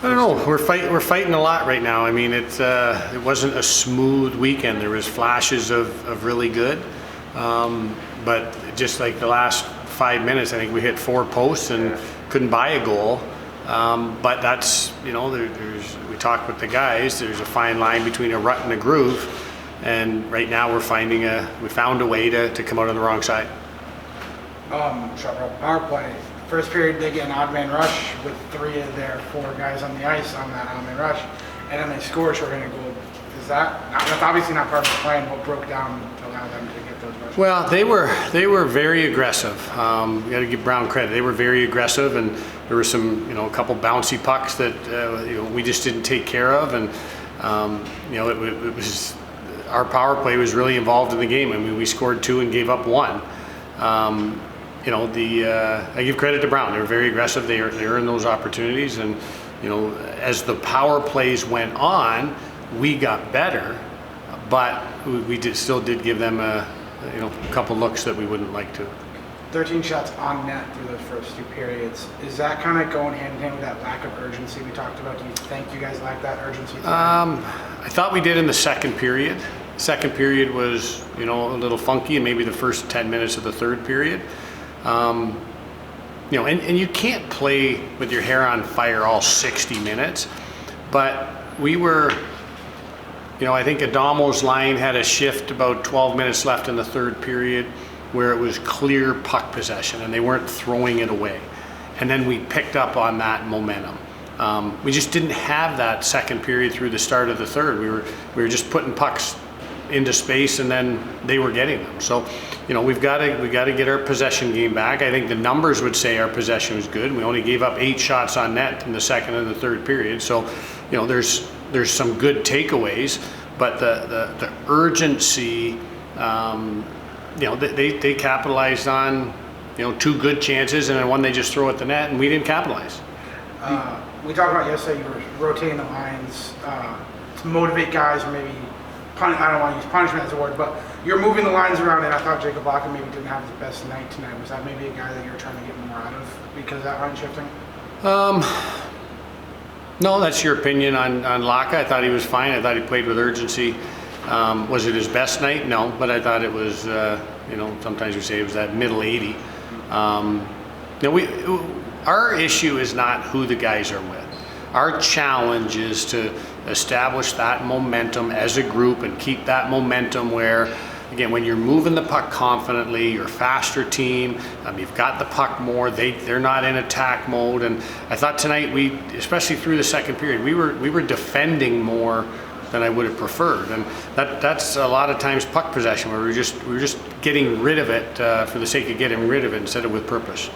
I don't know. We're fighting a lot right now. I mean, it wasn't a smooth weekend. There was flashes of really good, but just like the last 5 minutes, I think we hit 4 posts and couldn't buy a goal. But that's, you know, we talked with the guys. There's a fine line between a rut and a groove, and right now we found a way to come out on the wrong side. Power play. First period, they get an odd man rush with 3 of their 4 guys on the ice on that odd man rush, and then they score a short-handed goal. That's obviously not part of the plan. What broke down to allow them to get those rushes? Well, they were very aggressive. We got to give Brown credit. They were very aggressive, and there were some, you know, a couple bouncy pucks that you know, we just didn't take care of, and you know, it was our power play was really involved in the game. I mean, we scored 2 and gave up 1. You know, I give credit to Brown. They were very aggressive. They earned those opportunities, and you know, as the power plays went on, we got better, but we still did give them a couple looks that we wouldn't like to. 13 shots on net through those first 2 periods. Is that kind of going hand in hand with that lack of urgency we talked about? Do you think you guys lack that urgency? I thought we did in the second period. Second period was, you know, a little funky, and maybe the first 10 minutes of the third period. You know, and you can't play with your hair on fire all 60 minutes, but we were, you know, I think Adamo's line had a shift about 12 minutes left in the third period where it was clear puck possession and they weren't throwing it away. And then we picked up on that momentum. We just didn't have that second period through the start of the third. We were just putting pucks into space, and then they were getting them. So, you know, we got to get our possession game back. I think the numbers would say our possession was good. We only gave up 8 shots on net in the second and the third period. So, you know, there's some good takeaways, but the urgency, you know, they capitalized on, you know, 2 good chances and then one they just throw at the net, and we didn't capitalize. We talked about yesterday you were rotating the lines to motivate guys, or maybe I don't want to use punishment as a word, but you're moving the lines around, and I thought Jacob Laka maybe didn't have his best night tonight. Was that maybe a guy that you were trying to get more out of because of that line shifting? No, that's your opinion on Laka. I thought he was fine. I thought he played with urgency. Was it his best night? No, but I thought it was, you know, sometimes we say it was that middle 80. You know, our issue is not who the guys are with. Our challenge is to establish that momentum as a group and keep that momentum where, again, when you're moving the puck confidently, you're a faster team, you've got the puck more, they're not in attack mode. And I thought tonight especially through the second period, we were defending more than I would have preferred. And that's a lot of times puck possession where we were just getting rid of it for the sake of getting rid of it instead of with purpose.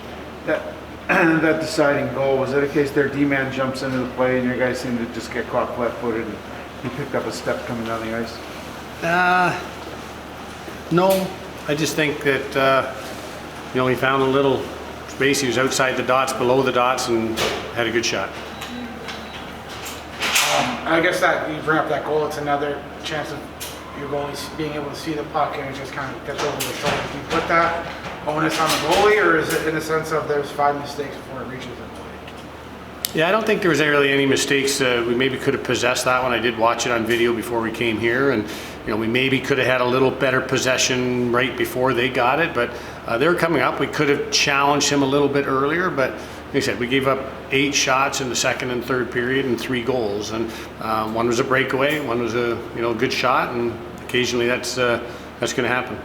That deciding goal, was it a case their D-man jumps into the play and your guys seem to just get caught flat-footed and he picked up a step coming down the ice? No, I just think that, you know, he found a little space. He was outside the dots, below the dots, and had a good shot. I guess that you bring up that goal, it's another chance of your goalies being able to see the puck and it just kind of gets over the shoulder. Do you put that onus on the goalie, or is it in the sense of there's 5 mistakes before it reaches the goalie? Yeah, I don't think there was really any mistakes. We maybe could have possessed that one. I did watch it on video before we came here, and you know, we maybe could have had a little better possession right before they got it, but they were coming up. We could have challenged him a little bit earlier, but like I said, we gave up 8 shots in the second and third period and 3 goals, and one was a breakaway, one was a good shot, and occasionally that's going to happen.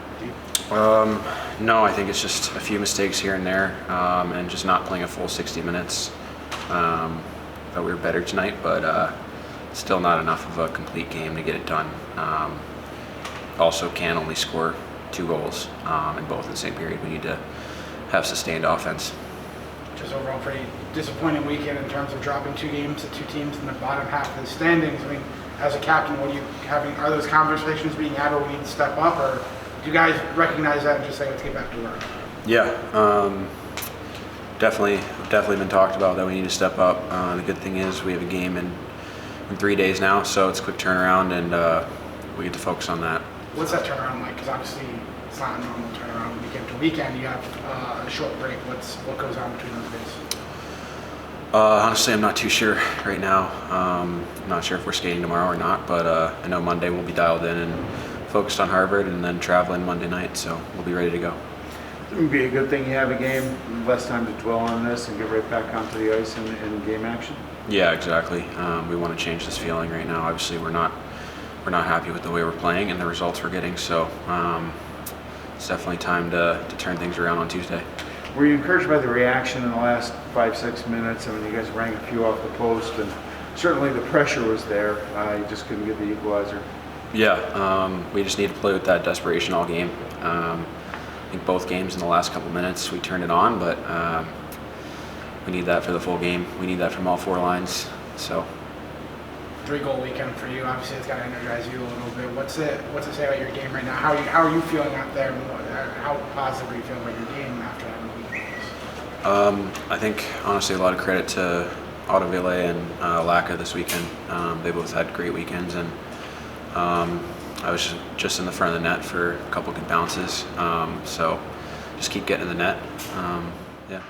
No, I think it's just a few mistakes here and there, and just not playing a full 60 minutes. Thought we were better tonight, but still not enough of a complete game to get it done. Also can only score 2 goals, and both in the same period. We need to have sustained offense. Just overall pretty disappointing weekend in terms of dropping 2 games to 2 teams in the bottom half of the standings. I mean, as a captain, are those conversations being had where we need to step up, or do you guys recognize that and just say, let's get back to work? Yeah, definitely been talked about that we need to step up. The good thing is we have a game in 3 days now, so it's a quick turnaround, and we get to focus on that. What's that turnaround like? Because obviously it's not a normal turnaround weekend to weekend. You have a short break. What goes on between those days? Honestly, I'm not too sure right now. I'm not sure if we're skating tomorrow or not, but I know Monday we'll be dialed in and focused on Harvard, and then traveling Monday night, so we'll be ready to go. It would be a good thing you have a game, less time to dwell on this and get right back onto the ice and game action. Yeah, exactly. We want to change this feeling right now. Obviously, we're not happy with the way we're playing and the results we're getting, so it's definitely time to turn things around on Tuesday. Were you encouraged by the reaction in the last 5-6 minutes? I mean, you guys rang a few off the post, and certainly the pressure was there. You just couldn't get the equalizer. Yeah, we just need to play with that desperation all game. I think both games in the last couple minutes we turned it on, but we need that for the full game. We need that from all 4 lines. So 3-goal weekend for you. Obviously, it's got to energize you a little bit. What's it say about your game right now? How are you feeling out there? How positive are you feeling about your game after having a week like this? I think honestly a lot of credit to Ottaville and Laka this weekend. They both had great weekends, and I was just in the front of the net for a couple good bounces. So just keep getting in the net. Yeah.